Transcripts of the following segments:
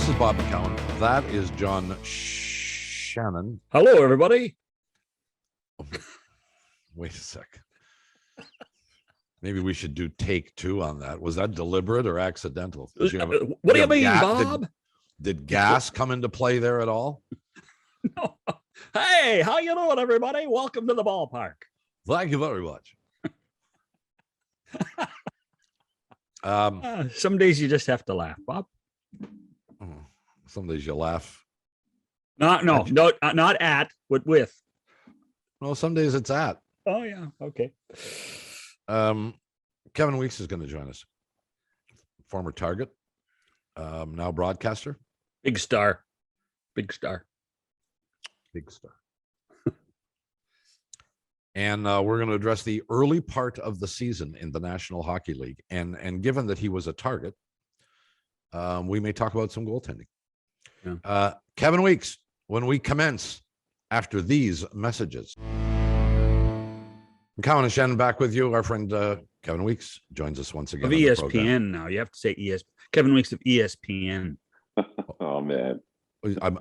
This is Bob McCown. That is John Shannon. Hello, everybody. Wait a sec. Maybe we should do take two on that. Was that deliberate or accidental? What do you mean, Bob? Did gas come into play there at all? No. Hey, how you doing, everybody? Welcome to the ballpark. Thank you very much. Some days you just have to laugh, Bob. Some days you laugh. Not at, but with. Well, some days it's at. Oh, yeah. Okay. Kevin Weekes is going to join us. Former Target, now broadcaster. Big star. And we're going to address the early part of the season in the National Hockey League. And given that he was a Target, we may talk about some goaltending. Yeah. Kevin Weekes, when we commence after these messages. McCown and Shannon back with you. Our friend Kevin Weekes joins us once again. Of ESPN now. You have to say Kevin Weekes of ESPN. Oh, man.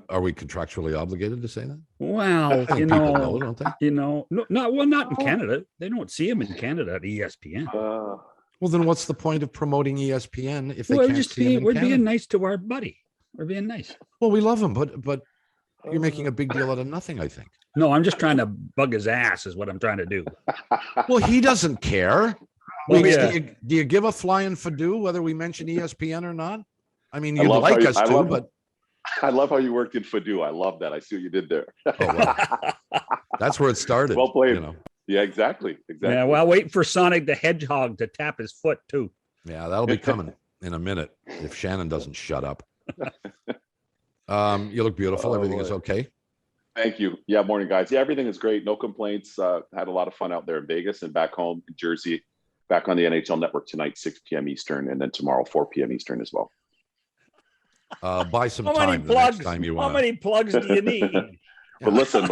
Are we contractually obligated to say that? Well, people know, don't they? Not in Canada. They don't see him in Canada at ESPN. Well, then what's the point of promoting ESPN if they can't see him in We're Canada? being nice to our buddy. We're being nice. Well, we love him, but you're making a big deal out of nothing, I think. No, I'm just trying to bug his ass is what I'm trying to do. Well, he doesn't care. Well, do you give a flying fadoo whether we mention ESPN or not? I mean, you'd like us to, but I love how you worked in fadoo. I love that. I see what you did there. Oh, well. That's where it started. Well played. Yeah, exactly. Yeah, well, waiting for Sonic the Hedgehog to tap his foot too. Yeah, that'll be coming in a minute if Shannon doesn't shut up. You look beautiful. Everything is okay. Thank you. Yeah, morning, guys. Yeah, everything is great. No complaints. Had a lot of fun out there in Vegas and back home in Jersey. Back on the NHL Network tonight, 6 p.m. Eastern, and then tomorrow, 4 p.m. Eastern as well. Buy some time the next time you want. How many plugs do you need? But listen,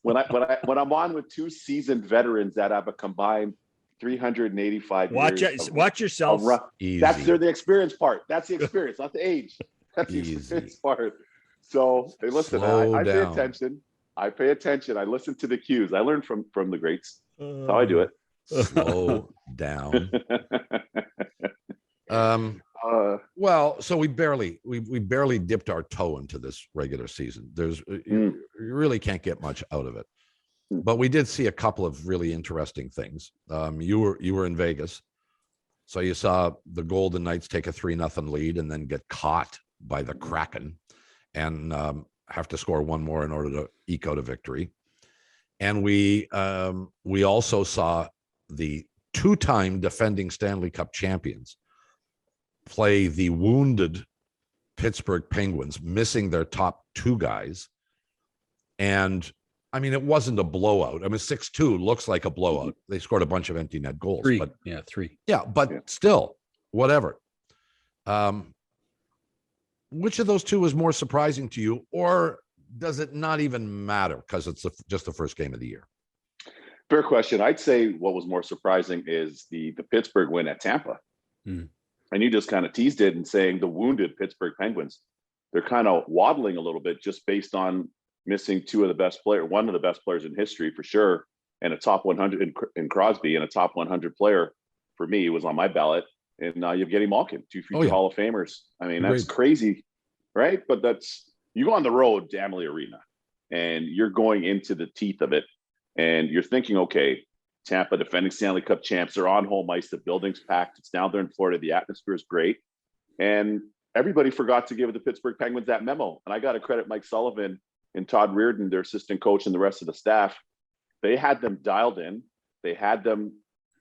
when I'm on with two seasoned veterans that have a combined 385 years. Watch yourself. They're the experience part. That's the experience, not the age. That's the experience part. So hey, listen, I pay attention. I pay attention. I listen to the cues. I learn from the greats. That's how I do it. Slow down. Well, so we barely dipped our toe into this regular season. You really can't get much out of it, but we did see a couple of really interesting things. You were in Vegas, so you saw the Golden Knights take a 3-0 lead and then get caught by the Kraken and have to score one more in order to eke out a victory. And we also saw the two-time defending Stanley Cup champions play the wounded Pittsburgh Penguins, missing their top two guys. And I mean, it wasn't a blowout. I mean, 6-2 looks like a blowout. They scored a bunch of empty net goals. Three. Yeah, but still, whatever. Which of those two was more surprising to you, or does it not even matter because it's just the first game of the year? Fair question. I'd say what was more surprising is the Pittsburgh win at Tampa. And you just kind of teased it and saying the wounded Pittsburgh Penguins, they're kind of waddling a little bit just based on missing one of the best players in history for sure, and a top 100 in Crosby, and a top 100 player for me was on my ballot. And Evgeny Malkin, two future Hall of Famers. I mean, that's crazy, right? But you go on the road to Amalie Arena, and you're going into the teeth of it, and you're thinking, okay, Tampa, defending Stanley Cup champs, they're on home ice. The building's packed. It's down there in Florida. The atmosphere is great. And everybody forgot to give the Pittsburgh Penguins that memo. And I got to credit Mike Sullivan and Todd Reardon, their assistant coach, and the rest of the staff. They had them dialed in. They had them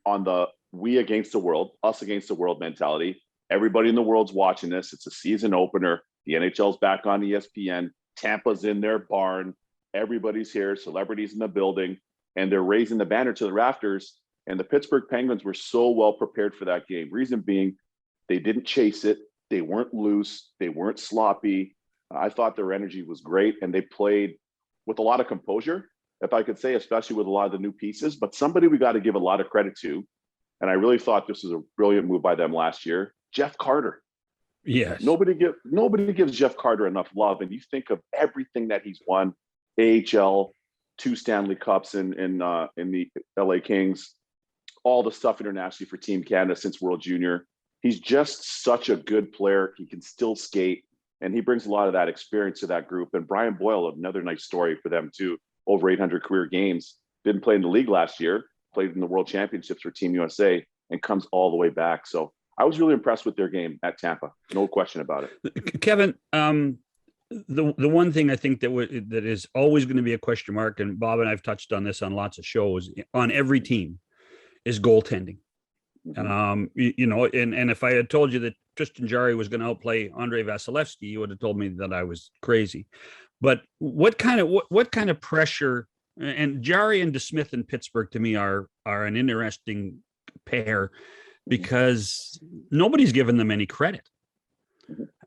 on the we against the world, us against the world mentality. Everybody in the world's watching this. It's a season opener. The NHL's back on ESPN. Tampa's in their barn. Everybody's here. Celebrities in the building. And they're raising the banner to the rafters. And the Pittsburgh Penguins were so well prepared for that game. Reason being, they didn't chase it. They weren't loose. They weren't sloppy. I thought their energy was great. And they played with a lot of composure, if I could say, especially with a lot of the new pieces. But somebody we got to give a lot of credit to, and I really thought this was a brilliant move by them last year, Jeff Carter. Yes. Nobody gives Jeff Carter enough love. And you think of everything that he's won: AHL, 2 Stanley Cups in the LA Kings, all the stuff internationally for Team Canada since World Junior. He's just such a good player. He can still skate, and he brings a lot of that experience to that group. And Brian Boyle, another nice story for them too. Over 800 career games. Didn't play in the league last year. Played in the World Championships for Team USA, and comes all the way back. So I was really impressed with their game at Tampa. No question about it. Kevin, the one thing I think that is always going to be a question mark, and Bob and I've touched on this on lots of shows on every team, is goaltending. And if I had told you that Tristan Jarry was going to outplay Andrei Vasilevsky, you would have told me that I was crazy. But what kind of pressure? And Jarry and DeSmith in Pittsburgh to me are an interesting pair, because nobody's given them any credit.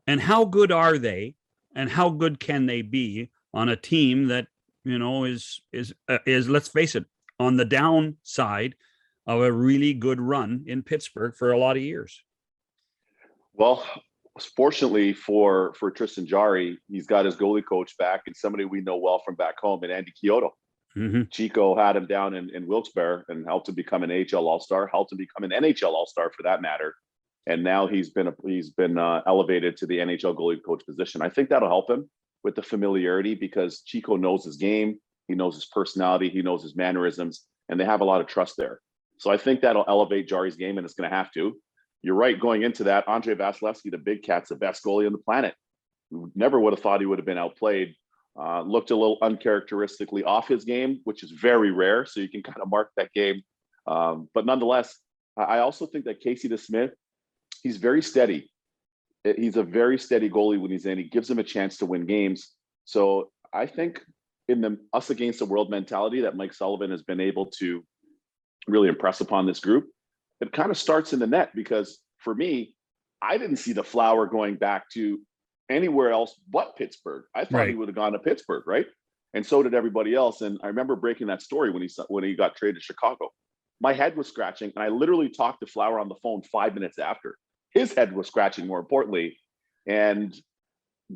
And how good are they? And how good can they be on a team that, is let's face it, on the downside of a really good run in Pittsburgh for a lot of years? Well, fortunately for Tristan Jarry, he's got his goalie coach back, and somebody we know well from back home, and Andy Chiodo. Chico had him down in Wilkes-Barre and helped him become an AHL All-Star, helped him become an NHL All-Star for that matter. And now he's been elevated to the NHL goalie coach position. I think that'll help him with the familiarity, because Chico knows his game, he knows his personality, he knows his mannerisms, and they have a lot of trust there. So I think that'll elevate Jarry's game, and it's going to have to. You're right. Going into that, Andrei Vasilevsky, the Big Cat's the best goalie on the planet. We never would have thought he would have been outplayed. Looked a little uncharacteristically off his game, which is very rare. So you can kind of mark that game. But nonetheless, I also think that Casey DeSmith, he's very steady. He's a very steady goalie when he's in. He gives him a chance to win games. So I think in the us against the world mentality that Mike Sullivan has been able to really impress upon this group, it kind of starts in the net, because for me, I didn't see the flower going back to anywhere else but Pittsburgh. I thought he would have gone to Pittsburgh, right? And so did everybody else. And I remember breaking that story when he got traded to Chicago. My head was scratching, and I literally talked to Flower on the phone 5 minutes after. His head was scratching, more importantly. And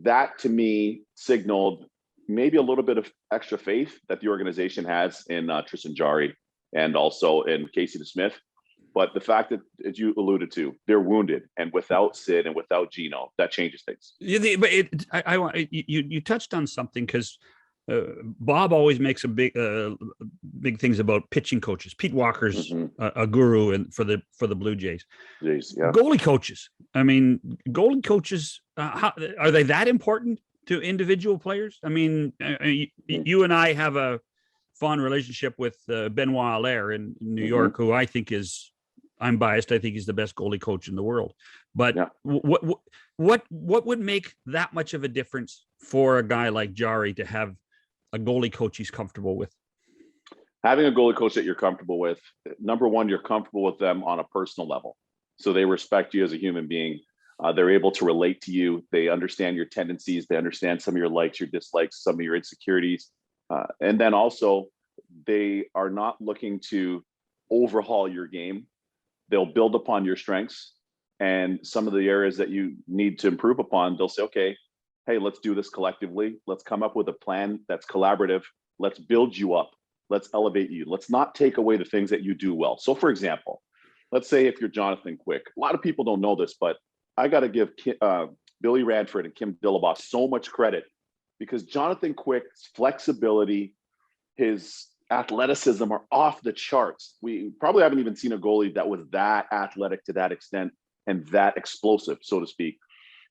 that to me signaled maybe a little bit of extra faith that the organization has in Tristan Jarry and also in Casey DeSmith. But the fact that, as you alluded to, they're wounded, and without Sid and without Gino, that changes things. Yeah, but you touched on something, because Bob always makes a big things about pitching coaches. Pete Walker's a guru for the Blue Jays. Goalie coaches. I mean, goalie coaches. Are they that important to individual players? I mean, you and I have a fond relationship with Benoit Allaire in New York, who I think is. I'm biased. I think he's the best goalie coach in the world. But what would make that much of a difference for a guy like Jarry to have a goalie coach he's comfortable with? Having a goalie coach that you're comfortable with, number one, you're comfortable with them on a personal level. So they respect you as a human being. They're able to relate to you. They understand your tendencies. They understand some of your likes, your dislikes, some of your insecurities. And then also, they are not looking to overhaul your game. They'll build upon your strengths, and some of the areas that you need to improve upon, they'll say, okay, hey, let's do this collectively. Let's come up with a plan that's collaborative. Let's build you up. Let's elevate you. Let's not take away the things that you do well. So for example, let's say if you're Jonathan Quick, a lot of people don't know this, but I got to give Billy Radford and Kim Dillabaugh so much credit, because Jonathan Quick's flexibility, his athleticism are off the charts. We probably haven't even seen a goalie that was that athletic to that extent and that explosive, so to speak.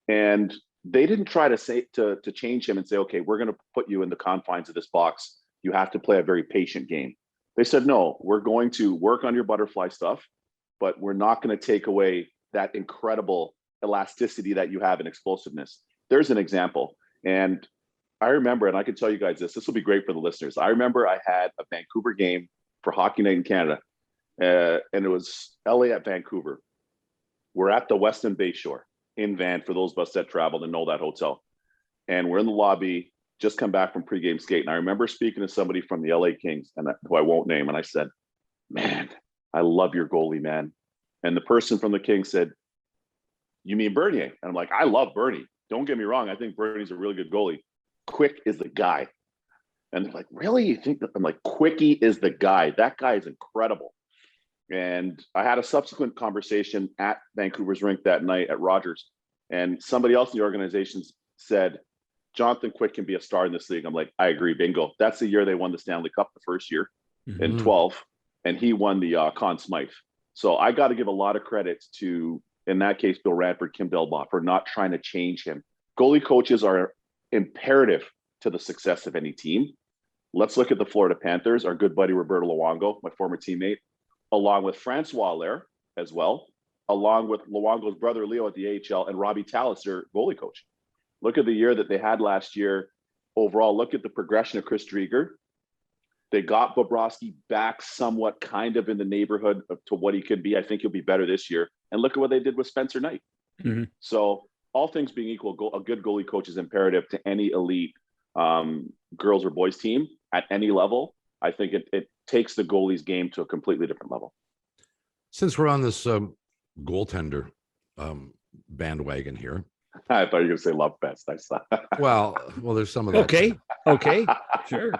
And they didn't try to change him and say, okay, we're going to put you in the confines of this box. You have to play a very patient game. They said, no, we're going to work on your butterfly stuff, but we're not going to take away that incredible elasticity that you have in explosiveness. There's an example. And I remember, and I can tell you guys this will be great for the listeners. I remember I had a Vancouver game for Hockey Night in Canada, and it was LA at Vancouver. We're at the Weston Bayshore in Van, for those of us that traveled and know that hotel. And we're in the lobby, just come back from pregame skate. And I remember speaking to somebody from the LA Kings, and who I won't name, and I said, man, I love your goalie, man. And the person from the Kings said, you mean Bernier? And I'm like, I love Bernie. Don't get me wrong. I think Bernie's a really good goalie. Quick is the guy. And they're like, really? You think that? I'm like, Quickie is the guy. That guy is incredible. And I had a subsequent conversation at Vancouver's rink that night at Rogers. And somebody else in the organization said, Jonathan Quick can be a star in this league. I'm like, I agree. Bingo. That's the year they won the Stanley Cup the first year in 12. And he won the Conn Smythe. So I got to give a lot of credit to, in that case, Bill Ranford, Kim Delbaugh, for not trying to change him. Goalie coaches are imperative to the success of any team. Let's look at the Florida Panthers, our good buddy Roberto Luongo, my former teammate, along with Francois Allaire as well, along with Luongo's brother Leo at the AHL, and Robbie Tallis, their goalie coach. Look at the year that they had last year. Overall, look at the progression of Chris Drieger. They got Bobrovsky back somewhat kind of in the neighborhood to what he could be. I think he'll be better this year. And look at what they did with Spencer Knight. So all things being equal, a good goalie coach is imperative to any elite girls or boys team at any level. I think it takes the goalie's game to a completely different level. Since we're on this goaltender bandwagon here. I thought you were going to say love fest. I saw. Well, there's some of that. Okay. Sure.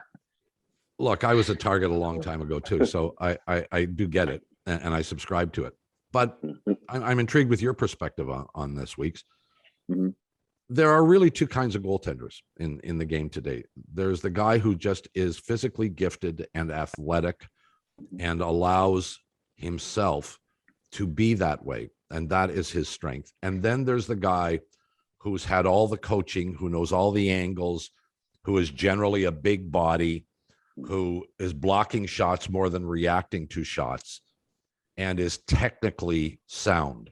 Look, I was a target a long time ago too, so I do get it, and I subscribe to it. But I'm intrigued with your perspective on this, Weeks. There are really two kinds of goaltenders in the game today. There's the guy who just is physically gifted and athletic and allows himself to be that way, and that is his strength. And then there's the guy who's had all the coaching, who knows all the angles, who is generally a big body, who is blocking shots more than reacting to shots, and is technically sound.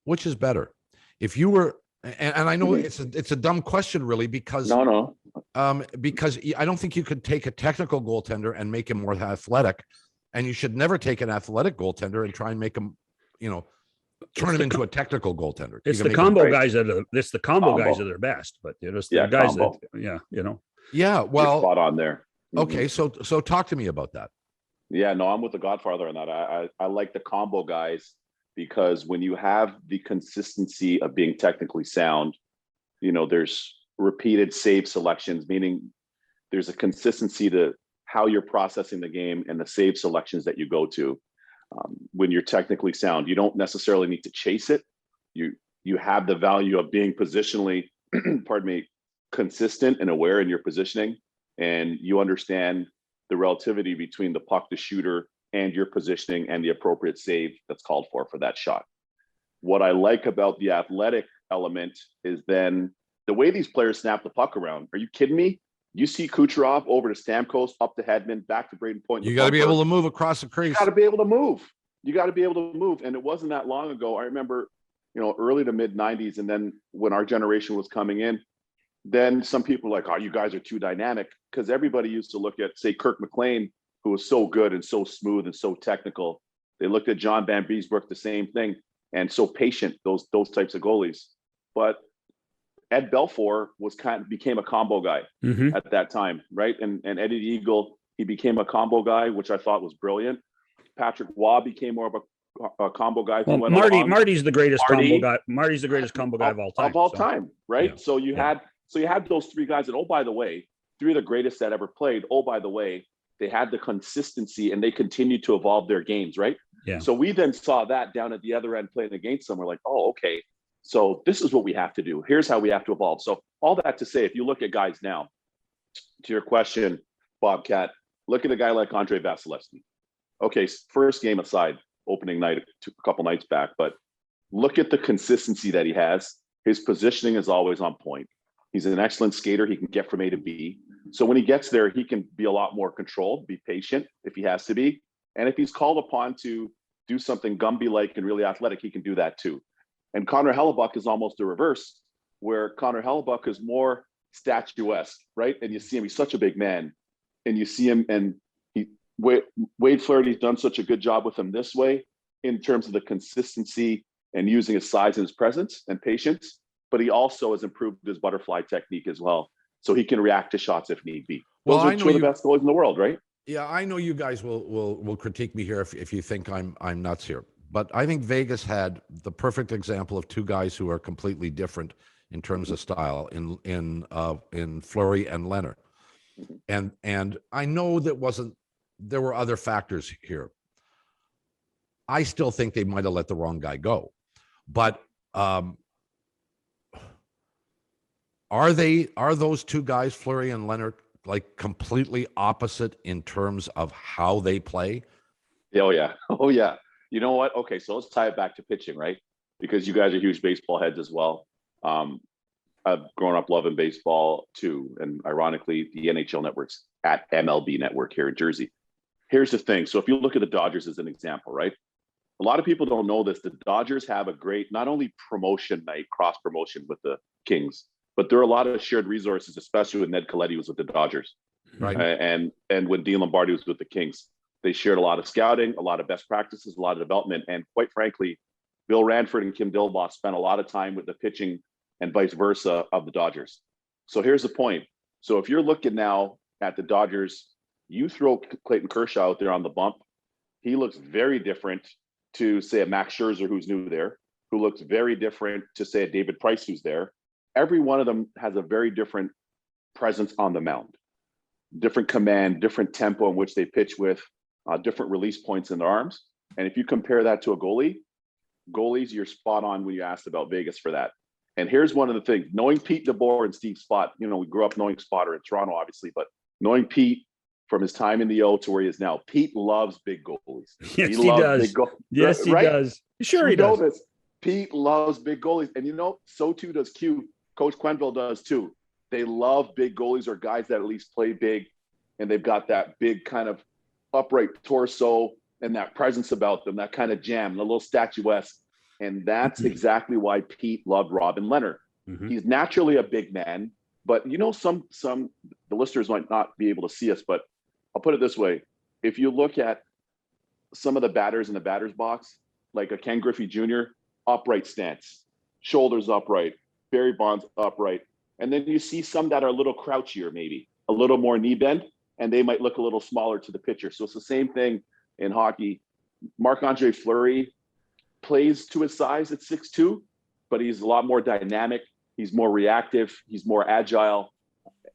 Which is better? If you were, and I know it's a dumb question, really, because because I don't think you could take a technical goaltender and make him more athletic, and you should never take an athletic goaltender and try and make him, turn him into a technical goaltender. It's the combo guys that are the combo guys are their best, but the guys combo. Yeah, well, you're spot on there. Okay, so talk to me about that. Yeah, no, I'm with the Godfather on that. I like the combo guys because when you have the consistency of being technically sound, there's repeated save selections, meaning there's a consistency to how you're processing the game and the save selections that you go to. When you're technically sound, you don't necessarily need to chase it. You have the value of being positionally, consistent and aware in your positioning, and you understand the relativity between the puck to shooter and your positioning and the appropriate save that's called for that shot. What I like about the athletic element is then the way these players snap the puck around. Are you kidding me? You see Kucherov over to Stamkos, up to Hedman, back to Braden Point. You got to be able to move across the crease. You got to be able to move. And it wasn't that long ago. I remember, early to mid 90s. And then when our generation was coming in, then some people were like, oh, you guys are too dynamic. Because everybody used to look at, say, Kirk McLean, who was so good and so smooth and so technical. They looked at John Van Beesbrook, the same thing, and so patient, those types of goalies. But Ed Belfour became a combo guy at that time, right? And Eddie the Eagle, he became a combo guy, which I thought was brilliant. Patrick Waugh became more of a combo guy. Well, Marty's the greatest combo guy. Marty's the greatest combo guy of all time. Right? Yeah. So you had those three guys that, oh, by the way, three of the greatest that ever played. Oh, by the way, they had the consistency and they continued to evolve their games, right? Yeah. So we then saw that down at the other end playing against them. We're like, oh, okay. So this is what we have to do. Here's how we have to evolve. So all that to say, if you look at guys now, to your question, Bobcat, look at a guy like Andrei Vasilevsky. Okay, first game aside, opening night a couple nights back, but look at the consistency that he has. His positioning is always on point. He's an excellent skater. He can get from A to B. So when he gets there, he can be a lot more controlled, be patient if he has to be. And if he's called upon to do something Gumby-like and really athletic, he can do that too. And Connor Hellebuck is almost the reverse, where Connor Hellebuck is more statuesque, right? And you see him, he's such a big man. And you see him, and Wade Flaherty's done such a good job with him this way in terms of the consistency and using his size and his presence and patience. But he also has improved his butterfly technique as well. So he can react to shots if need be. Those are two of the best goalies in the world, right? Yeah, I know you guys will critique me here if you think I'm nuts here. But I think Vegas had the perfect example of two guys who are completely different in terms of style in Fleury and Leonard. And I know there were other factors here. I still think they might have let the wrong guy go, but are those two guys, Fleury and Leonard, like completely opposite in terms of how they play? Oh yeah. Oh yeah. You know what? Okay, so let's tie it back to pitching, right? Because you guys are huge baseball heads as well. I've grown up loving baseball too, and ironically, the NHL network's at MLB Network here in Jersey. Here's the thing. So if you look at the Dodgers as an example, right? A lot of people don't know this. The Dodgers have a great, not only promotion night, cross promotion with the Kings, but there are a lot of shared resources, especially when Ned Colletti was with the Dodgers, Right? and when Dean Lombardi was with the Kings. They shared a lot of scouting, a lot of best practices, a lot of development, and quite frankly, Bill Ranford and Kim Dilboff spent a lot of time with the pitching and vice versa of the Dodgers. So here's the point. So if you're looking now at the Dodgers, you throw Clayton Kershaw out there on the bump, he looks very different to, say, a Max Scherzer who's new there, who looks very different to, say, a David Price who's there. Every one of them has a very different presence on the mound, different command, different tempo in which they pitch with, different release points in their arms. And if you compare that to a goalies, you're spot on when you asked about Vegas for that. And here's one of the things, knowing Pete DeBoer and Steve Spott, we grew up knowing Spotter in Toronto, obviously, but knowing Pete from his time in the O to where he is now, Pete loves big goalies. Yes, he does. Yes, he does. Sure, he does. This. Pete loves big goalies. And so too does Q. Coach Quenville does too. They love big goalies or guys that at least play big, and they've got that big kind of upright torso and that presence about them, that kind of jam, the little statuesque. And that's exactly why Pete loved Robin Leonard. Mm-hmm. He's naturally a big man, but some the listeners might not be able to see us, but I'll put it this way. If you look at some of the batters in the batter's box, like a Ken Griffey Jr., upright stance, shoulders upright, Barry Bonds upright. And then you see some that are a little crouchier, maybe a little more knee bend, and they might look a little smaller to the pitcher. So it's the same thing in hockey. Marc-Andre Fleury plays to his size at 6'2", but he's a lot more dynamic. He's more reactive. He's more agile,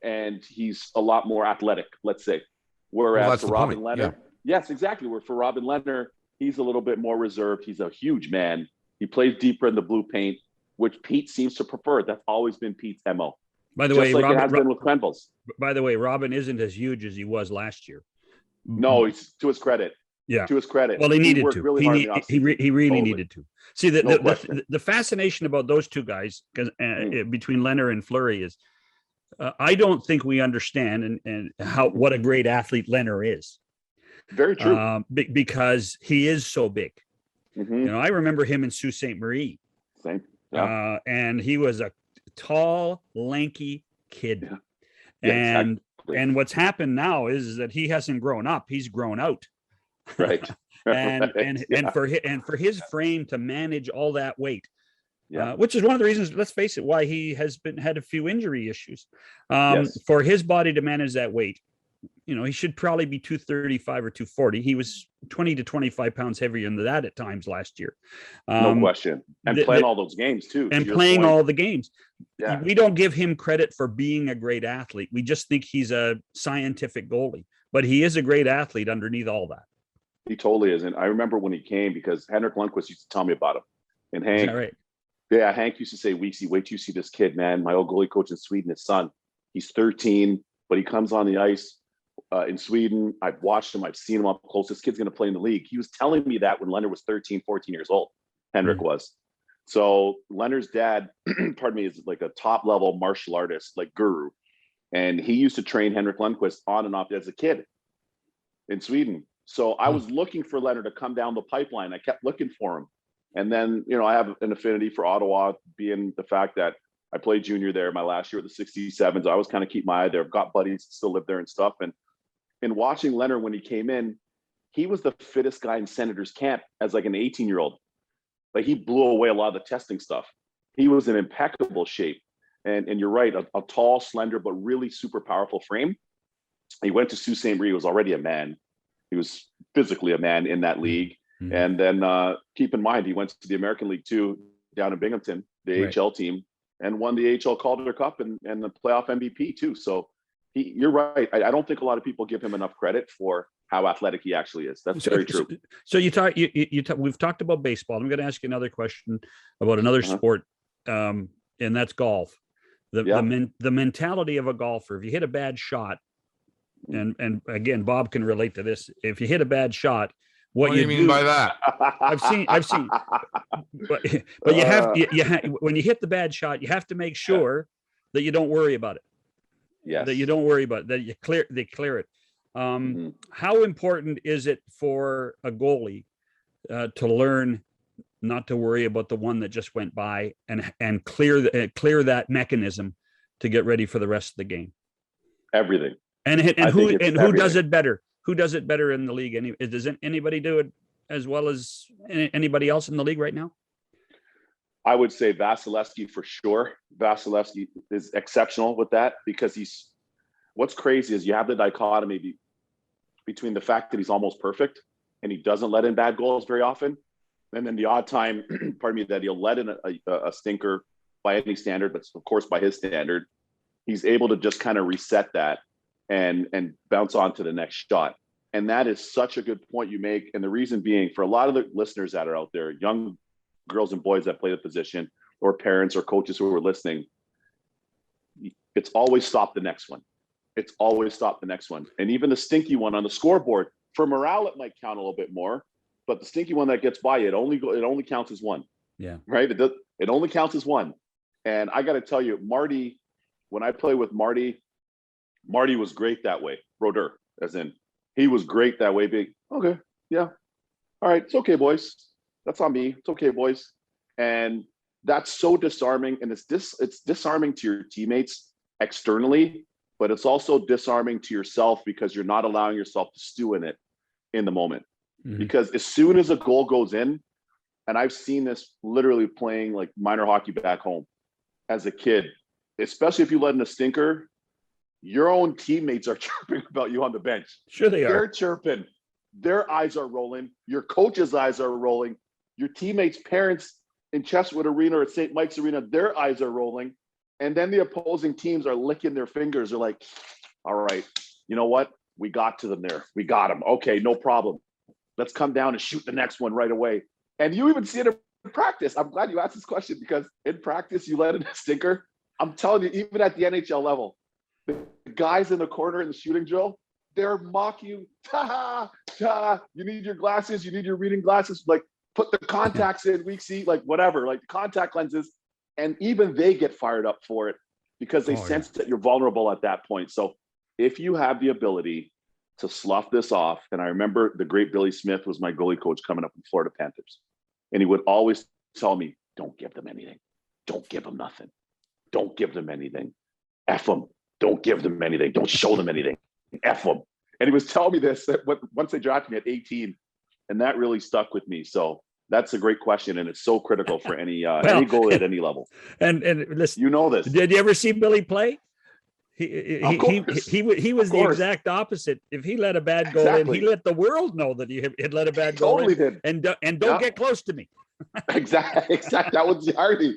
and he's a lot more athletic, let's say. Whereas for Robin Leonard, yes, exactly. Where for Robin Leonard, he's a little bit more reserved. He's a huge man. He plays deeper in the blue paint, which Pete seems to prefer. That's always been Pete's MO. By the way, Robin, it has been with Quenville's. By the way, Robin isn't as huge as he was last year. No, he's to his credit. Yeah, to his credit. Well, he needed to. Really he really needed to. See, the fascination about those two guys, between Leonard and Fleury, is I don't think we understand and what a great athlete Leonard is. Very true. Because he is so big. Mm-hmm. I remember him in Sault Ste. Marie. Same. Yeah. And he was a tall, lanky kid. Yeah. Yeah, and what's happened now is that he hasn't grown up; he's grown out. Right. and for his frame to manage all that weight, which is one of the reasons, let's face it, why he has had a few injury issues. For his body to manage that weight, he should probably be 235 or 240. He was 20 to 25 pounds heavier than that at times last year. No question. And playing all those games too. And playing all the games. Yeah. We don't give him credit for being a great athlete. We just think he's a scientific goalie, but he is a great athlete underneath all that. He totally is. And I remember when he came, because Henrik Lundqvist used to tell me about him. And Hank, right? Yeah, Hank used to say, Weeksy, wait till you see this kid, man. My old goalie coach in Sweden, his son, he's 13, but he comes on the ice in Sweden. I've watched him. I've seen him up close. This kid's going to play in the league. He was telling me that when Leonard was 13, 14 years old. Henrik was. So Leonard's dad, pardon me, is like a top level martial artist, like guru. And he used to train Henrik Lundqvist on and off as a kid in Sweden. So I was looking for Leonard to come down the pipeline. I kept looking for him. And then, I have an affinity for Ottawa, being the fact that I played junior there my last year at the 67s. I always kind of keep my eye there. I've got buddies that still live there and stuff. And in watching Leonard when he came in, he was the fittest guy in Senators camp as like an 18-year-old. Like he blew away a lot of the testing stuff. He was in impeccable shape. And you're right, a tall, slender, but really super powerful frame. He went to Sault Ste. Marie, was already a man. He was physically a man in that league. Mm-hmm. And then keep in mind, he went to the American League too, down in Binghamton, the Right. AHL team, and won the AHL Calder Cup and the playoff MVP too. So you're right. I don't think a lot of people give him enough credit for how athletic he actually is. That's very true. So we've talked about baseball. I'm going to ask you another question about another sport, and that's golf. The mentality of a golfer. If you hit a bad shot, and again, Bob can relate to this. If you hit a bad shot, what do you mean by that? I've seen, but you have when you hit the bad shot, you have to make sure that you don't worry about it. Yes. That you don't worry about it, that they clear it. How important is it for a goalie to learn not to worry about the one that just went by and clear that mechanism to get ready for the rest of the game? Everything. And who does it better? Who does it better in the league? Does anybody do it as well as anybody else in the league right now? I would say Vasilevsky for sure. Vasilevsky is exceptional with that because what's crazy is you have the dichotomy between the fact that he's almost perfect and he doesn't let in bad goals very often. And then the odd time, that he'll let in a stinker by any standard, but of course by his standard, he's able to just kind of reset that and bounce on to the next shot. And that is such a good point you make. And the reason being, for a lot of the listeners that are out there, young girls and boys that play the position, or parents or coaches who are listening, it's always stop the next one. It's always stop the next one. And even the stinky one on the scoreboard, for morale, it might count a little bit more, but the stinky one that gets by, it only counts as one. Yeah. Right. It only counts as one. And I got to tell you, Marty, when I play with Marty was great that way. Roder, as in, he was great that way. Big. Okay. Yeah. All right. It's okay, boys. That's on me. It's okay, boys. And that's so disarming. And it's disarming to your teammates externally, but it's also disarming to yourself because you're not allowing yourself to stew in it in the moment. Mm-hmm. Because as soon as a goal goes in, and I've seen this literally playing like minor hockey back home as a kid, especially if you let in a stinker, your own teammates are chirping about you on the bench. Sure they are. They're chirping. Their eyes are rolling. Your coach's eyes are rolling. Your teammates' parents in Chestwood Arena or at St. Mike's Arena, their eyes are rolling. And then the opposing teams are licking their fingers. They're like, all right, you know what? We got to them there. We got them. Okay, no problem. Let's come down and shoot the next one right away. And you even see it in practice. I'm glad you asked this question because in practice, you let in a stinker. I'm telling you, even at the NHL level, the guys in the corner in the shooting drill, they're mocking you. You need your glasses. You need your reading glasses. Like, put the contacts in, weak seat, like whatever, like the contact lenses. And even they get fired up for it because they sense that you're vulnerable at that point. So if you have the ability to slough this off, and I remember the great Billy Smith was my goalie coach coming up in Florida Panthers. And he would always tell me, don't give them anything. Don't give them nothing. Don't give them anything. F them. Don't give them anything. Don't show them anything. F them. And he was telling me this once they drafted me at 18. And that really stuck with me. So that's a great question. And it's so critical for any goalie at any level. And listen, you know this. Did you ever see Billy play? He was the exact opposite. If he let a bad goal in, he let the world know that he had let a bad goal in. Did. And don't get close to me. Exactly. That was the irony.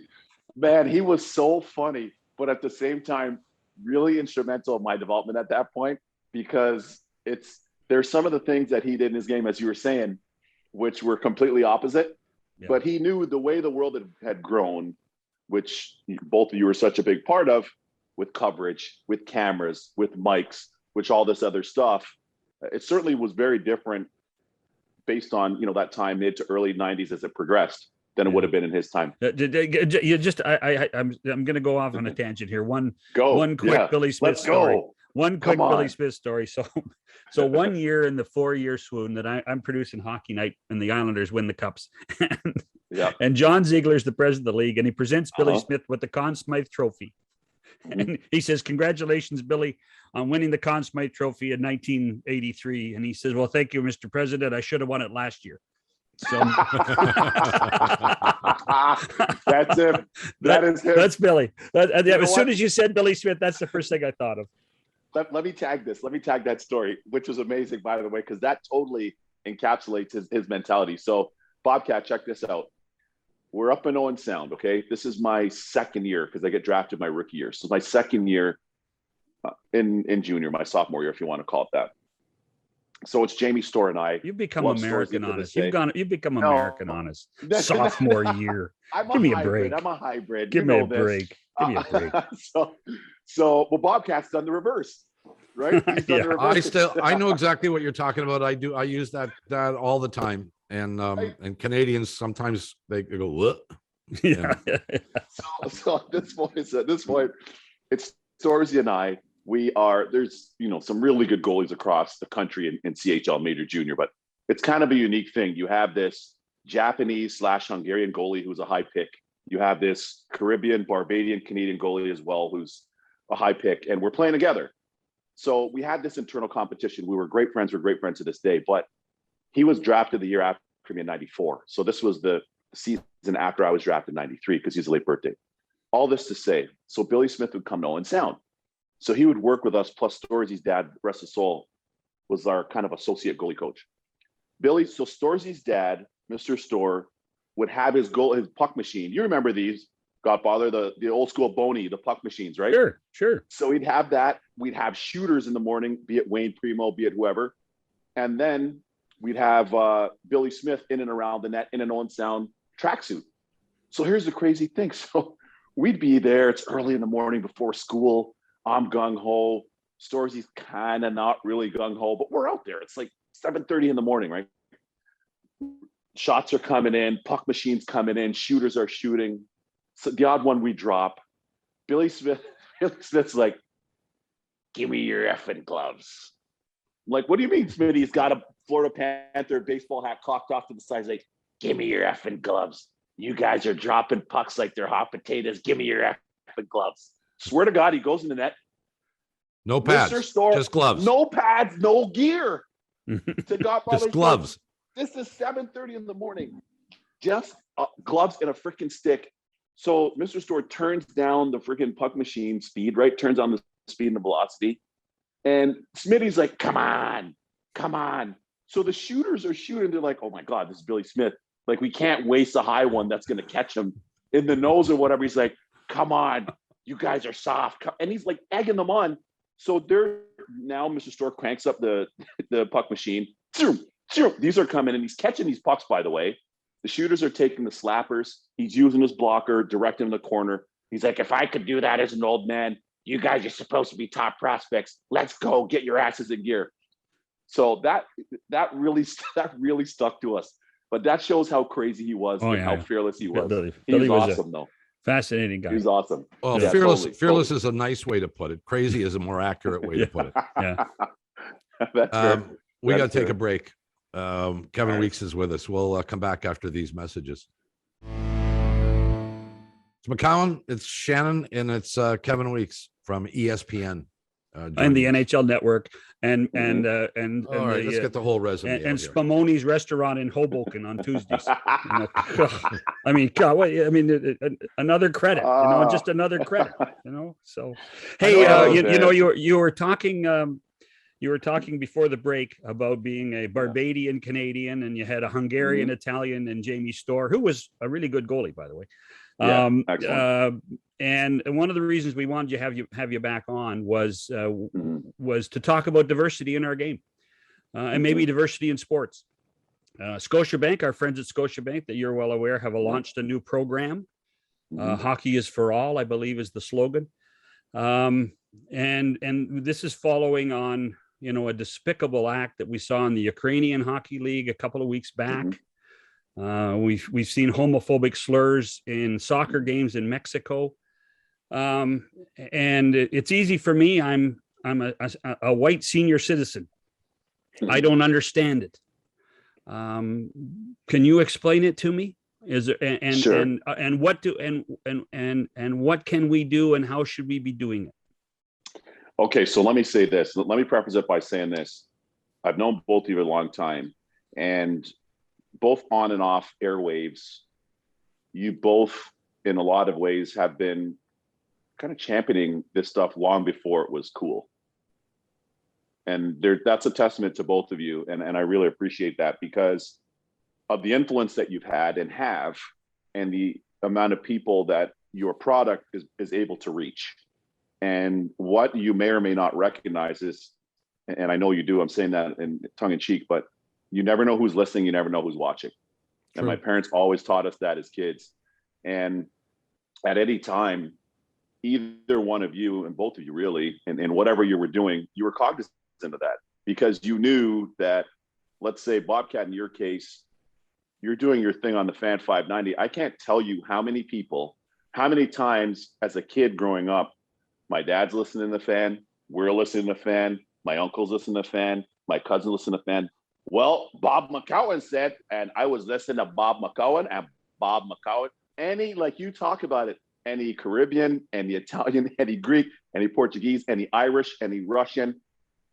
Man, he was so funny, but at the same time, really instrumental in my development at that point, because there's some of the things that he did in his game, as you were saying, which were completely opposite. Yeah. But he knew the way the world had grown, which both of you were such a big part of, with coverage, with cameras, with mics, which all this other stuff. It certainly was very different based on, that time, mid to early 90s as it progressed than it would have been in his time. You just, I'm going to go off on a tangent here. One quick Billy Smith story. One quick Billy Smith story. So 1 year in the 4-year swoon that I'm producing Hockey Night and the Islanders win the cups. And John Ziegler's the president of the league, and he presents Billy Smith with the Conn Smythe Trophy. And he says, congratulations, Billy, on winning the Conn Smythe Trophy in 1983. And he says, well, thank you, Mr. President. I should have won it last year. So that's him. Is him. That's Billy. As soon as you said Billy Smith, that's the first thing I thought of. Let me tag this. Let me tag that story, which was amazing, by the way, because that totally encapsulates his mentality. So Bobcat, check this out. We're up in Owen Sound, okay? This is my second year because I get drafted my rookie year. So my second year in junior, my sophomore year, if you want to call it that. So it's Jamie Storr and I. You've become American honest. You've become American honest. Sophomore year. Give me a break. I'm a hybrid. Give me a break. Give me a break. So Bobcat's done the reverse, right? He's done the reverse. I know exactly what you're talking about. I use that all the time. And Canadians sometimes they go, what? Yeah. So at this point, it's Storzy and I. There's some really good goalies across the country in CHL Major Junior, but it's kind of a unique thing. You have this Japanese/Hungarian goalie who's a high pick. You have this Caribbean, Barbadian, Canadian goalie as well who's a high pick, and we're playing together. So we had this internal competition. We were great friends. We're great friends to this day, but he was drafted the year after me in 94. So this was the season after I was drafted in 93 because he's a late birthday. All this to say, so Billy Smith would come to Owen Sound. So he would work with us, plus Storzy's dad, rest his soul, was our kind of associate goalie coach. So Storzy's dad, Mr. Storr, would have his puck machine. You remember these, Godfather, the old school Boney, the puck machines, right? Sure. So he'd have that. We'd have shooters in the morning, be it Wayne Primo, be it whoever. And then we'd have Billy Smith in and around the net in an Owen Sound tracksuit. So here's the crazy thing. So we'd be there. It's early in the morning before school. I'm gung-ho. Storzy's kind of not really gung-ho, but we're out there. It's like 7:30 in the morning, right? Shots are coming in. Puck machines coming in. Shooters are shooting. So the odd one we drop. Billy Smith's like, give me your effing gloves. I'm like, what do you mean, Smitty? He's got a Florida Panther baseball hat cocked off to the side. He's like, give me your effing gloves. You guys are dropping pucks like they're hot potatoes. Give me your effing gloves. Swear to God, he goes in the net. No pads, just gloves. No pads, no gear. To just gloves. This is 7:30 in the morning. Just gloves and a freaking stick. So Mr. Storr turns down the freaking puck machine speed, right? Turns on the speed and the velocity. And Smitty's like, come on. So the shooters are shooting. They're like, oh my God, this is Billy Smith. Like, we can't waste a high one that's going to catch him in the nose or whatever. He's like, come on. You guys are soft. And he's like egging them on. So now Mr. Storr cranks up the puck machine. These are coming and he's catching these pucks, by the way. The shooters are taking the slappers. He's using his blocker, directing the corner. He's like, if I could do that as an old man, you guys are supposed to be top prospects. Let's go get your asses in gear. So that really stuck to us. But that shows how crazy he was and how fearless he was. He was awesome, though. Fascinating guy. He's awesome. Well, yeah, fearless is a nice way to put it. Crazy is a more accurate way to put it. Yeah. We got to take a break. Kevin Weekes is with us. We'll come back after these messages. It's McCowan, it's Shannon, and it's Kevin Weekes from ESPN. And the NHL Network, and all right, let's get the whole resume. And Spumoni's restaurant in Hoboken on Tuesdays. I mean, God, another credit. Just another credit. So hey, you were talking. You were talking before the break about being a Barbadian Canadian, and you had a Hungarian Italian and Jamie Storr, who was a really good goalie, by the way. And one of the reasons we wanted to have you back on was to talk about diversity in our game, and maybe diversity in sports. Scotiabank, our friends at Scotiabank, that you're well aware, have launched a new program. Hockey is for all, I believe, is the slogan. And this is following on, a despicable act that we saw in the Ukrainian Hockey League a couple of weeks back. We've seen homophobic slurs in soccer games in Mexico. And it's easy for me. I'm a white senior citizen. I don't understand it. Can you explain it to me? Is there Sure. and what what can we do, and how should we be doing it? Okay, so let me say this. Let me preface it by saying this. I've known both of you a long time, and both on and off airwaves, you both, in a lot of ways, have been kind of championing this stuff long before it was cool. And that's a testament to both of you. And I really appreciate that because of the influence that you've had and have, and the amount of people that your product is able to reach. And what you may or may not recognize is, and I know you do, I'm saying that in tongue in cheek, but you never know who's listening. You never know who's watching. True. And my parents always taught us that as kids. And at any time, either one of you and both of you really, and whatever you were doing, you were cognizant of that because you knew that, let's say Bobcat, in your case, you're doing your thing on the Fan 590. I can't tell you how many people, how many times as a kid growing up, my dad's listening to the Fan, we're listening to the Fan, my uncle's listening to the Fan, my cousin listening to the Fan. Well, Bob McCowan said, and I was listening to Bob McCowan and Bob McCowan. Any, like you talk about it, any Caribbean, any Italian, any Greek, any Portuguese, any Irish, any Russian,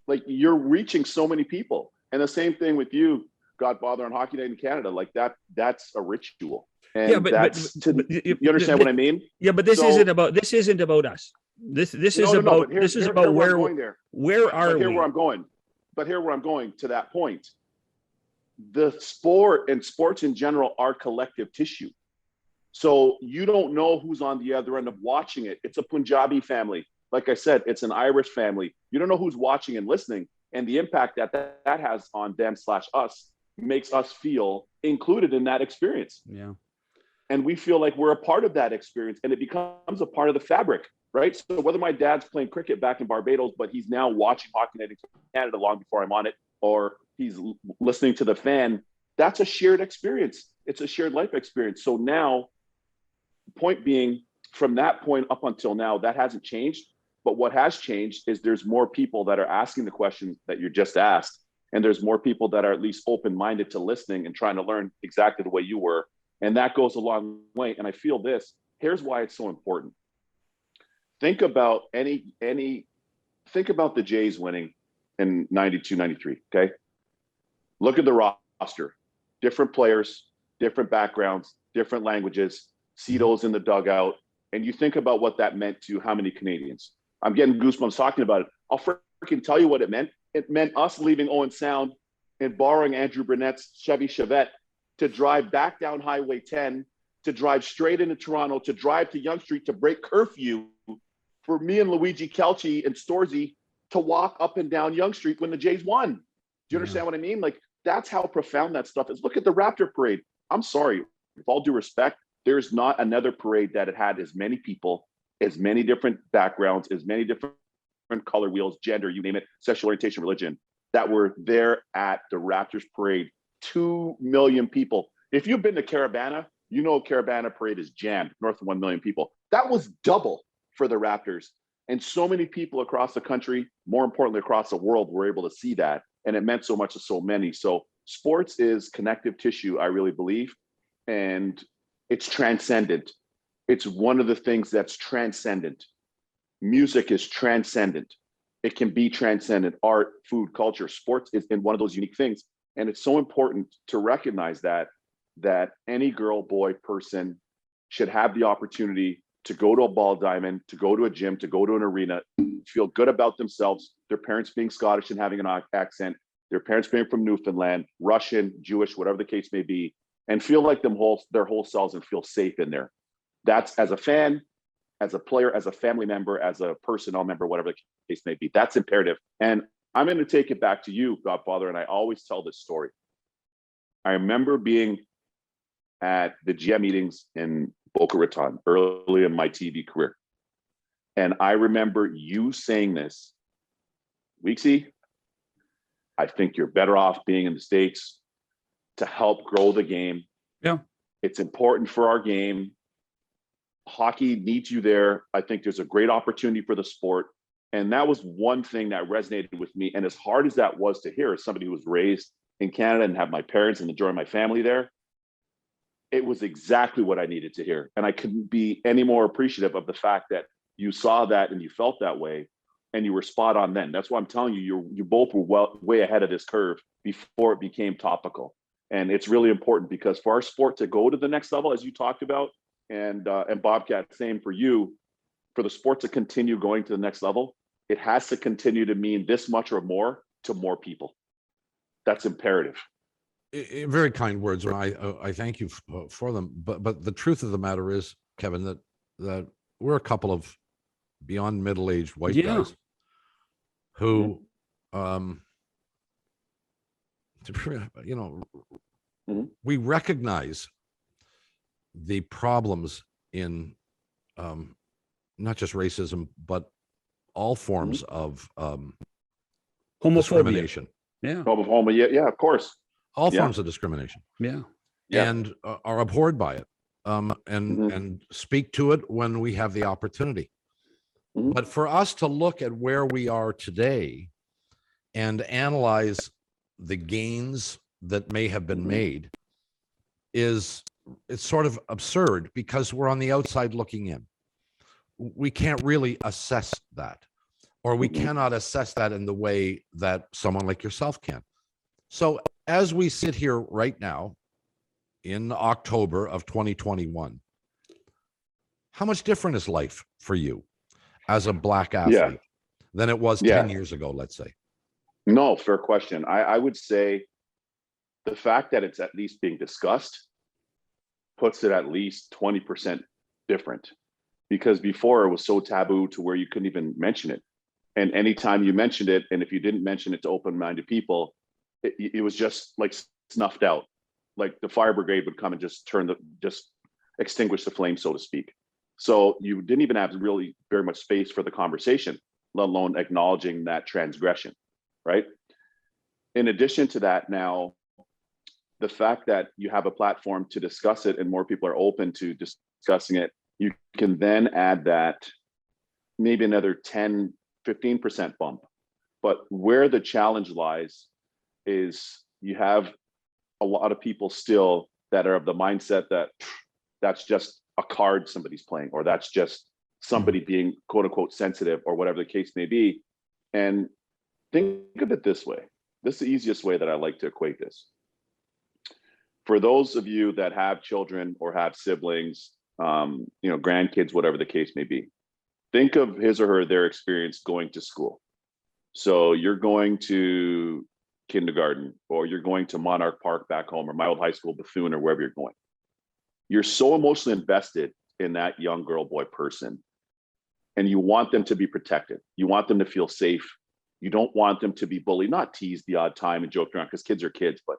like you're reaching so many people. And the same thing with you, Godfather on Hockey Night in Canada, like that's a ritual. And yeah, but you understand what I mean? Yeah, but this isn't about us. This is about where are we? Here where I'm going. But here where I'm going to that point. The sport and sports in general are collective tissue. So you don't know who's on the other end of watching it. It's a Punjabi family. Like I said, it's an Irish family. You don't know who's watching and listening. And the impact that has on them/us makes us feel included in that experience. Yeah. And we feel like we're a part of that experience and it becomes a part of the fabric, right? So whether my dad's playing cricket back in Barbados, but he's now watching Hockey Night in Canada long before I'm on it, or he's listening to the Fan, that's a shared experience. It's a shared life experience. So now, point being, from that point up until now, that hasn't changed. But what has changed is there's more people that are asking the questions that you just asked. And there's more people that are at least open-minded to listening and trying to learn exactly the way you were. And that goes a long way. And I feel this, here's why it's so important. Think about think about the Jays winning in 92, 93, okay? Look at the roster, different players, different backgrounds, different languages, Cito's in the dugout. And you think about what that meant to how many Canadians. I'm getting goosebumps talking about it. I'll freaking tell you what it meant. It meant us leaving Owen Sound and borrowing Andrew Burnett's Chevy Chevette to drive back down Highway 10, to drive straight into Toronto, to drive to Yonge Street to break curfew for me and Luigi Kelchi and Storzy to walk up and down Yonge Street when the Jays won. Do you understand what I mean? Like, that's how profound that stuff is. Look at the Raptor parade. I'm sorry, with all due respect, there's not another parade that had as many people, as many different backgrounds, as many different color wheels, gender, you name it, sexual orientation, religion, that were there at the Raptors parade. 2 million people. If you've been to Caravana, you know Caravana parade is jammed, north of 1 million people. That was double for the Raptors. And so many people across the country, more importantly, across the world, were able to see that. And it meant so much to so many. So sports is connective tissue, I really believe. And it's transcendent. It's one of the things that's transcendent. Music is transcendent. It can be transcendent. Art, food, culture, sports is in one of those unique things. And it's so important to recognize that any girl, boy, person should have the opportunity to go to a ball diamond, to go to a gym, to go to an arena, feel good about themselves, their parents being Scottish and having an accent, their parents being from Newfoundland, Russian, Jewish, whatever the case may be, and feel like their whole selves and feel safe in there. That's as a fan, as a player, as a family member, as a personnel member, whatever the case may be. That's imperative. And I'm going to take it back to you, Godfather, and I always tell this story. I remember being at the GM meetings in Boca Raton early in my TV career. And I remember you saying this, Weeksy, I think you're better off being in the States to help grow the game. Yeah. It's important for our game. Hockey needs you there. I think there's a great opportunity for the sport. And that was one thing that resonated with me. And as hard as that was to hear, as somebody who was raised in Canada and have my parents and enjoy my family there, it was exactly what I needed to hear. And I couldn't be any more appreciative of the fact that you saw that and you felt that way and you were spot on then. That's why I'm telling you, you both were way ahead of this curve before it became topical. And it's really important because for our sport to go to the next level, as you talked about, and Bobcat, same for you, for the sport to continue going to the next level, it has to continue to mean this much or more to more people. That's imperative. Very kind words, and I thank you for them. But the truth of the matter is, Kevin, that we're a couple of beyond middle-aged white guys who, we recognize the problems in not just racism, but all forms of homophobia. discrimination. Yeah. Yeah, of course. All forms of discrimination. Yeah. And are abhorred by it, and speak to it when we have the opportunity. But for us to look at where we are today and analyze the gains that may have been made it's sort of absurd, because we're on the outside looking in. We can't really assess that, or we cannot assess that in the way that someone like yourself can. So as we sit here right now in October of 2021, how much different is life for you as a Black athlete than it was 10 years ago, let's say? No, fair question. I would say the fact that it's at least being discussed puts it at least 20% different, because before it was so taboo to where you couldn't even mention it. And anytime you mentioned it, and if you didn't mention it to open-minded people, it was just like snuffed out. Like the fire brigade would come and just extinguish the flame, so to speak. So you didn't even have really very much space for the conversation, let alone acknowledging that transgression, right? In addition to that, now, the fact that you have a platform to discuss it and more people are open to discussing it, you can then add that maybe another 10, 15% bump. But where the challenge lies is you have a lot of people still that are of the mindset that that's just a card somebody's playing, or that's just somebody being quote unquote sensitive, or whatever the case may be. And think of it this way. This is the easiest way that I like to equate this. For those of you that have children or have siblings, grandkids, whatever the case may be, think of his or her, their experience going to school. So you're going to kindergarten, or you're going to Monarch Park back home, or my old high school, Bethune, or wherever you're going. You're so emotionally invested in that young girl, boy, person, and you want them to be protected. You want them to feel safe. You don't want them to be bullied, not teased the odd time and joked around, because kids are kids, but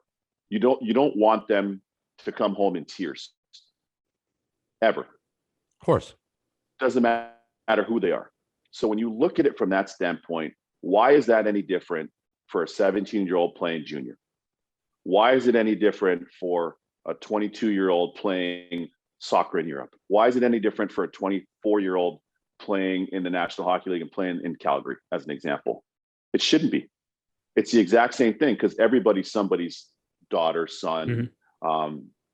you don't want them to come home in tears, ever. Of course. Doesn't matter who they are. So when you look at it from that standpoint, why is that any different for a 17-year-old playing junior? Why is it any different for a 22-year-old playing soccer in Europe? Why is it any different for a 24-year-old playing in the National Hockey League and playing in Calgary, as an example? It shouldn't be. It's the exact same thing, because everybody's somebody's daughter, son,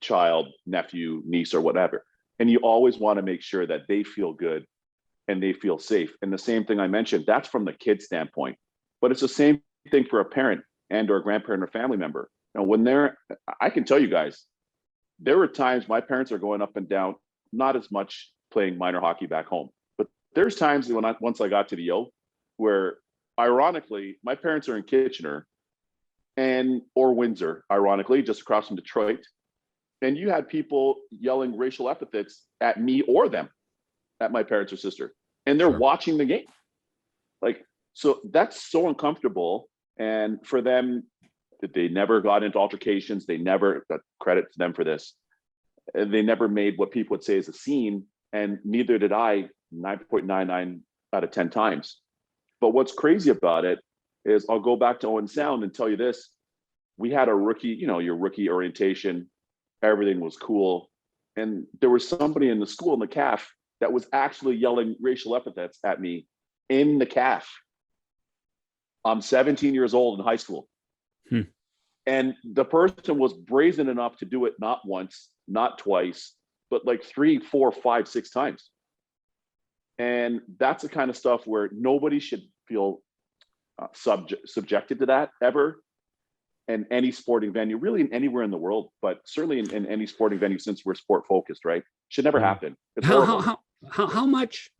child, nephew, niece, or whatever. And you always want to make sure that they feel good and they feel safe. And the same thing I mentioned, that's from the kid's standpoint, but it's the same thing for a parent and or a grandparent or family member. Now, I can tell you guys, there were times my parents are going up and down, not as much playing minor hockey back home, but there's times once I got to the O, where ironically, my parents are in Kitchener or Windsor, ironically, just across from Detroit. And you had people yelling racial epithets at me or them, at my parents or sister, and they're watching the game. So that's so uncomfortable. And for them, they never got into altercations. They never got credit to them for this. They never made what people would say is a scene, and neither did I 9.99 out of 10 times. But what's crazy about it is, I'll go back to Owen Sound and tell you this. We had a rookie, your rookie orientation, everything was cool. And there was somebody in the school, in the CAF, that was actually yelling racial epithets at me in the CAF. I'm 17 years old in high school. And the person was brazen enough to do it not once, not twice, but like 3, 4, 5, 6 times. And that's the kind of stuff where nobody should feel subjected to that ever, in any sporting venue, really anywhere in the world, but certainly in any sporting venue, since we're sport focused, right? Should never happen. It's how much,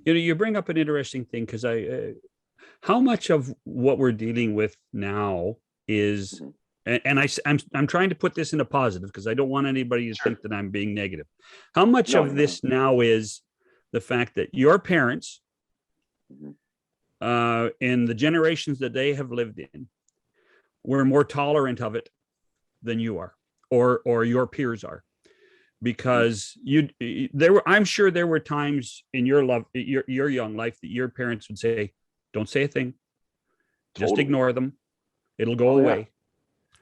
you bring up an interesting thing, because How much of what we're dealing with now is, and I'm trying to put this in a positive because I don't want anybody to think that I'm being negative. How much of this now is the fact that your parents, in the generations that they have lived in, were more tolerant of it than you are, or your peers are? Because I'm sure there were times in your young life that your parents would say, "Don't say a thing, just ignore them, it'll go away." Yeah.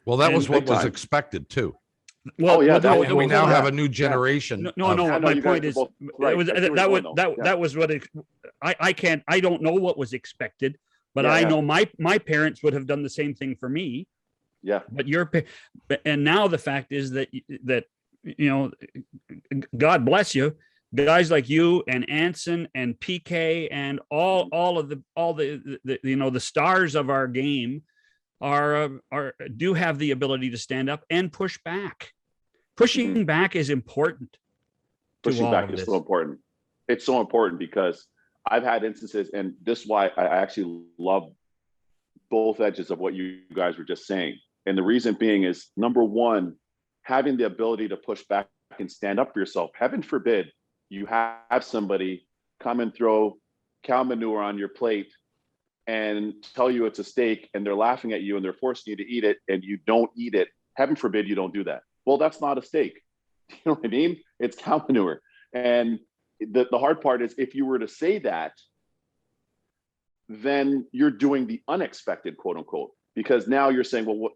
Well, that was what was expected too. Well, we now have a new generation. No. My point is, that was what I don't know what was expected, but I know my parents would have done the same thing for me. Yeah. And now the fact is that God bless you, guys like you and Anson and PK and all the stars of our game do have the ability to stand up and push back. Pushing back is important. Pushing back is so important. It's so important because I've had instances, and this is why I actually love both edges of what you guys were just saying. And the reason being is, number one, having the ability to push back and stand up for yourself. Heaven forbid you have somebody come and throw cow manure on your plate and tell you it's a steak, and they're laughing at you and they're forcing you to eat it, and you don't eat it. Heaven forbid you don't do that. Well, that's not a steak. You know what I mean? It's cow manure. And the hard part is, if you were to say that, then you're doing the unexpected, quote unquote, because now you're saying, well,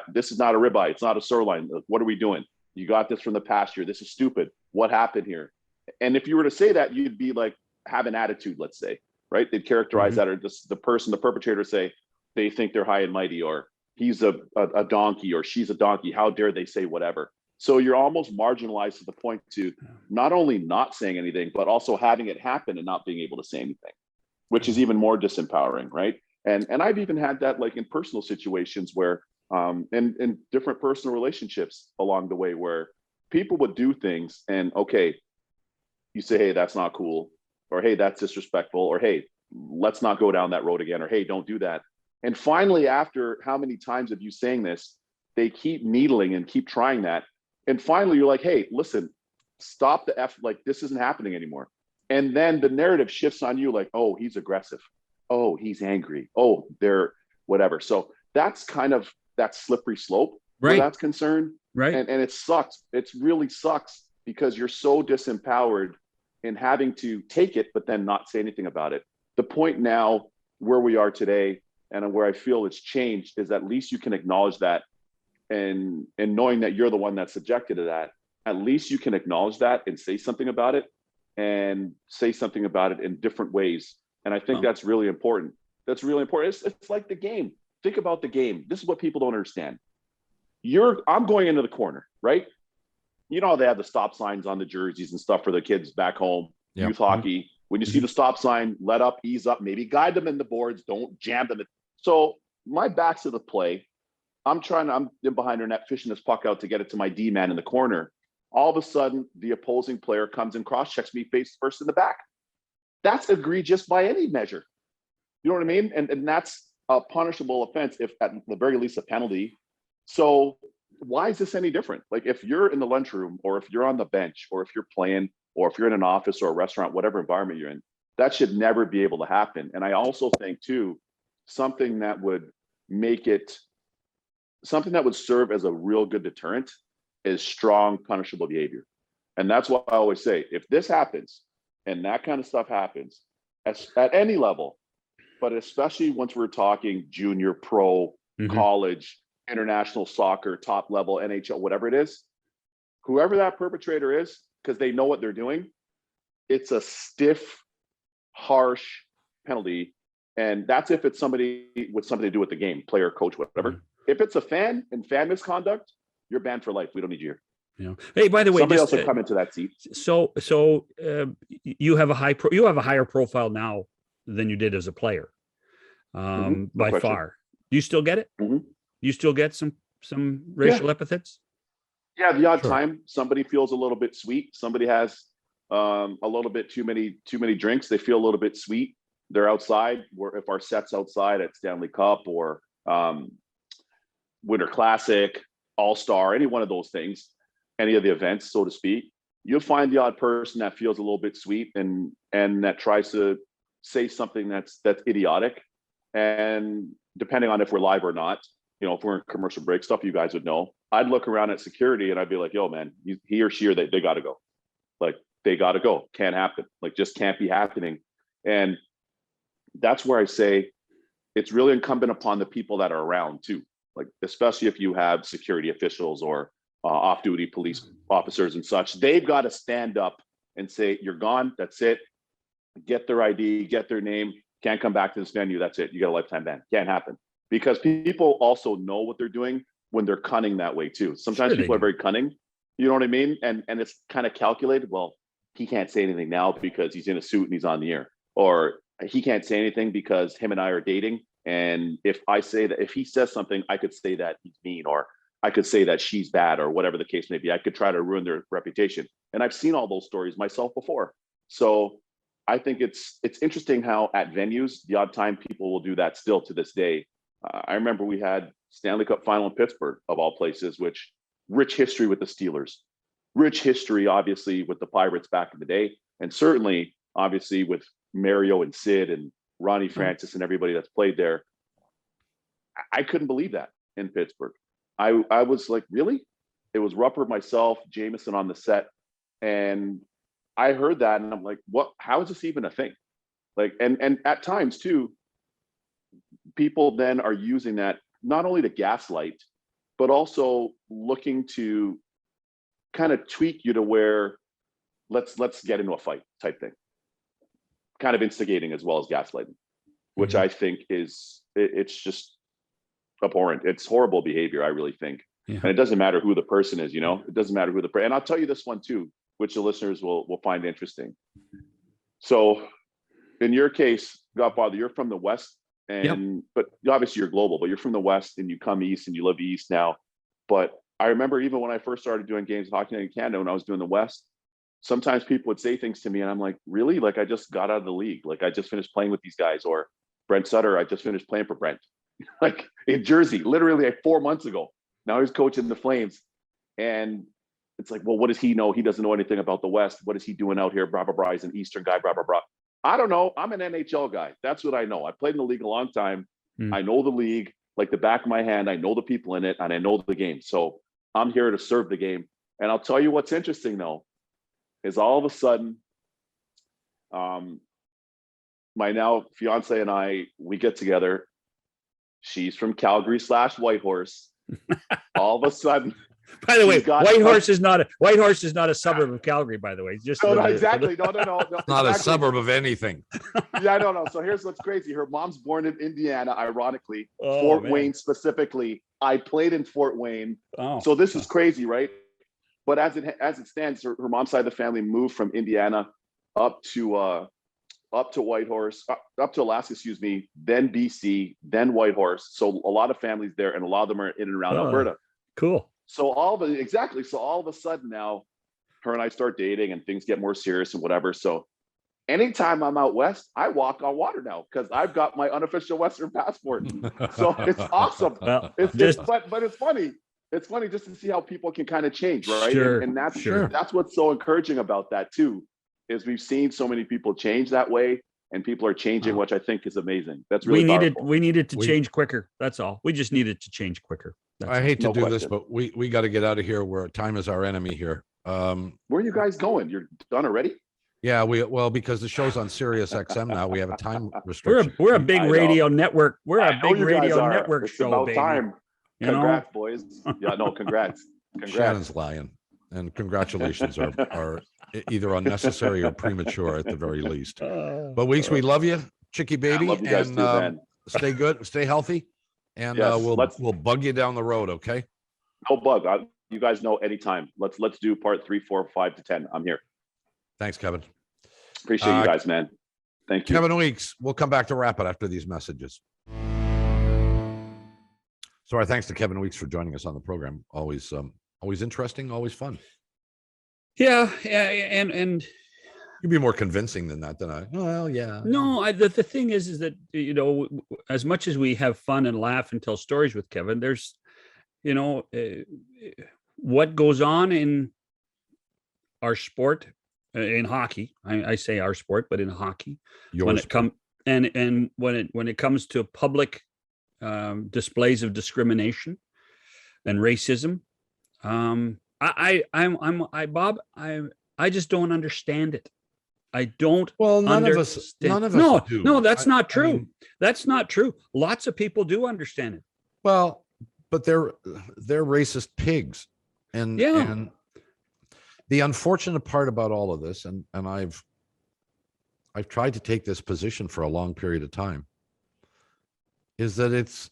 this is not a ribeye. It's not a sirloin. What are we doing? You got this from the pasture. This is stupid. What happened here? And if you were to say that, you'd be like, have an attitude, let's say, right? They'd characterize that, or just the perpetrator say they think they're high and mighty, or he's a donkey, or she's a donkey. How dare they say whatever? So you're almost marginalized to the point to not only not saying anything, but also having it happen and not being able to say anything, which is even more disempowering, right? And I've even had that, like, in personal situations where, in different personal relationships along the way, where people would do things and, okay, you say, hey, that's not cool, or hey, that's disrespectful, or hey, let's not go down that road again, or hey, don't do that. And finally, after how many times of you saying this, they keep needling and keep trying that. And finally, you're like, hey, listen, stop the F, like, this isn't happening anymore. And then the narrative shifts on you, like, oh, he's aggressive. Oh, he's angry. Oh, they're whatever. So that's kind of that slippery slope where that's concerned. Right. And it sucks. It really sucks because you're so disempowered in having to take it, but then not say anything about it. The point now where we are today and where I feel it's changed is at least you can acknowledge that, and knowing that you're the one that's subjected to that, at least you can acknowledge that and say something about it, and say something about it in different ways. And I think that's really important. That's really important. It's like the game. Think about the game. This is what people don't understand. I'm going into the corner, right? You know how they have the stop signs on the jerseys and stuff for the kids back home, youth hockey. When you see the stop sign, let up, ease up, maybe guide them in the boards, don't jam them. So my back's to the play. I'm in behind their net, fishing this puck out to get it to my D-man in the corner. All of a sudden, the opposing player comes and cross-checks me face first in the back. That's egregious by any measure. You know what I mean? And that's a punishable offense, if at the very least a penalty. So why is this any different? Like, if you're in the lunchroom, or if you're on the bench, or if you're playing, or if you're in an office or a restaurant, whatever environment you're in, that should never be able to happen. And I also think too, something that would serve as a real good deterrent is strong punishable behavior. And that's why I always say, if this happens and that kind of stuff happens at any level, but especially once we're talking junior, pro, college, international soccer, top level, NHL, whatever it is, whoever that perpetrator is, because they know what they're doing, it's a stiff, harsh penalty. And that's if it's somebody with something to do with the game, player, coach, whatever. If it's a fan and fan misconduct, you're banned for life. We don't need you here. Hey, by the way, somebody else will come into that seat. So you have a higher profile now than you did as a player, by far. Do you still get it? Do you still get some racial epithets? Yeah, the odd time somebody feels a little bit sweet. Somebody has a little bit too many drinks. They feel a little bit sweet. they're outside, where if our set's outside at Stanley Cup or Winter Classic, All-Star, any one of those things, any of the events, so to speak, you'll find the odd person that feels a little bit sweet and that tries to say something that's idiotic. And depending on if we're live or not, you know, if we're in commercial break stuff, you guys would know. I'd look around at security and I'd be like, yo, man, he or she or they got to go. Like, they got to go. Can't happen. Like, just can't be happening. And that's where I say it's really incumbent upon the people that are around too. Like, especially if you have security officials or off-duty police officers and such, they've got to stand up and say, you're gone. That's it. Get their ID, get their name. Can't come back to this venue. That's it. You got a lifetime ban. Can't happen. Because people also know what they're doing when they're cunning that way too. Sometimes people are very cunning. You know what I mean? And it's kind of calculated. Well, he can't say anything now because he's in a suit and he's on the air. Or he can't say anything because him and I are dating. And if he says something, I could say that he's mean, or I could say that she's bad, or whatever the case may be. I could try to ruin their reputation. And I've seen all those stories myself before. So I think it's interesting how at venues, the odd time people will do that still to this day. I remember we had Stanley Cup final in Pittsburgh, of all places, which rich history with the Steelers, rich history, obviously, with the Pirates back in the day. And certainly, obviously, with Mario and Sid and Ronnie Francis and everybody that's played there. I couldn't believe that in Pittsburgh. I was like, really? It was Rupert, myself, Jameson on the set. And I heard that and I'm like, what? How is this even a thing? Like, and at times too, people then are using that not only to gaslight, but also looking to kind of tweak you to where let's get into a fight type thing. Kind of instigating as well as gaslighting, which I think it's just abhorrent. It's horrible behavior, I really think. Yeah. And it doesn't matter who the person is, you know, it doesn't matter who and I'll tell you this one too, which the listeners will find interesting. So in your case, Godfather, you're from the West but obviously you're global, but you're from the West and you come East and you live East now. But I remember even when I first started doing games of Hockey Night in Canada, when I was doing the West, sometimes people would say things to me and I'm like, really? Like, I just got out of the league. Like, I just finished playing with these guys. Or Brent Sutter, I just finished playing for Brent. Like, in Jersey, literally like 4 months ago. Now he's coaching the Flames. And it's like, well, what does he know? He doesn't know anything about the West. What is he doing out here? Blah, blah, blah. He's an Eastern guy, blah, blah, blah. I don't know. I'm an NHL guy. That's what I know. I played in the league a long time. I know the league like the back of my hand. I know the people in it and I know the game. So I'm here to serve the game. And I'll tell you what's interesting though, is all of a sudden, my now fiance and I, we get together. She's from Calgary/Whitehorse. All of a sudden, by the way, Whitehorse is not a suburb of Calgary. By the way, just no, exactly. No. It's not a suburb of anything. Yeah, no. So here's what's crazy. Her mom's born in Indiana, ironically, Fort Wayne specifically. I played in Fort Wayne, so this is crazy, right? But as it stands, her mom's side of the family moved from Indiana up to Whitehorse, up to Alaska, excuse me, then BC, then Whitehorse. So a lot of families there, and a lot of them are in and around Alberta. Cool. So all of a sudden now, her and I start dating, and things get more serious and whatever. So anytime I'm out west, I walk on water now because I've got my unofficial Western passport. So it's awesome. But it's funny. It's funny just to see how people can kind of change, right? Sure, and that's what's so encouraging about that too, is we've seen so many people change that way, and people are changing, which I think is amazing. That's really we needed to change quicker. That's all. We just needed to change quicker. I hate to do this, but we got to get out of here. Where time is our enemy here. Where are you guys going? You're done already? Yeah, because the show's on Sirius XM now. We have a time restriction. We're a big radio network. We're a big radio network show, about baby. Time. Congrats, boys. Yeah, no, congrats. Shannon's lying, and congratulations are either unnecessary or premature at the very least. But Weeks, we love you, Chicky baby, love you guys and too, man. Stay good, stay healthy, and we'll bug you down the road, okay? No bug. You guys know anytime. Let's do part 3, 4, 5 to 10. I'm here. Thanks, Kevin. Appreciate you guys, man. Thank you. Kevin Weeks. We'll come back to wrap it after these messages. So our thanks to Kevin Weeks for joining us on the program. Always interesting, always fun. Yeah, and You'd be more convincing than that. Well, yeah. No, the thing is that, you know, as much as we have fun and laugh and tell stories with Kevin, there's, you know, what goes on in our sport, in hockey. I say our sport, but in hockey, when it comes and when it comes to public displays of discrimination and racism, I just don't understand it. I don't. Well, none of us do. No, that's not true. That's not true. Lots of people do understand it. Well, but they're racist pigs, and the unfortunate part about all of this, and I've tried to take this position for a long period of time, is that it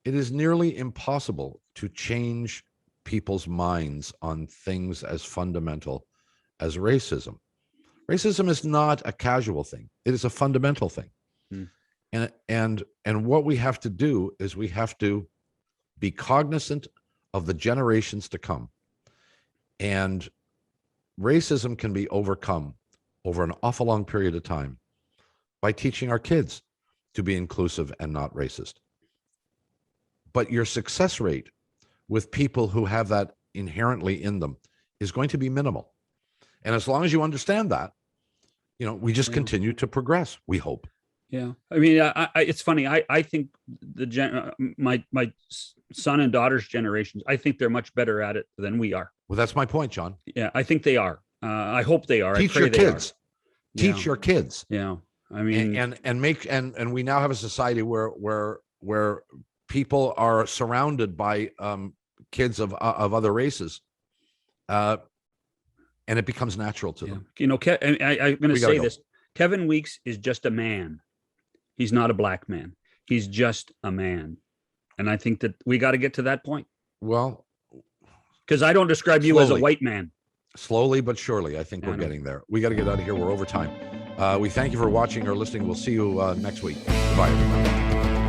is nearly impossible to change people's minds on things as fundamental as racism. Racism is not a casual thing. It is a fundamental thing. And what we have to do is we have to be cognizant of the generations to come. And racism can be overcome over an awful long period of time by teaching our kids to be inclusive and not racist. But your success rate with people who have that inherently in them is going to be minimal. And as long as you understand that, you know, we just continue to progress, we hope. Yeah. I mean, it's funny. I think my son and daughter's generations, I think they're much better at it than we are. Well, that's my point, John. Yeah, I think they are. I hope they are. Teach your kids. Teach your kids. Yeah. I mean, and we now have a society where people are surrounded by kids of other races. And it becomes natural to them. You know, I'm going to say this. Kevin Weekes is just a man. He's not a black man. He's just a man. And I think that we got to get to that point. Well, because I don't describe you as a white man. Slowly but surely, I think we're getting there. We got to get out of here. We're over time. We thank you for watching or listening. We'll see you next week. Bye, everybody.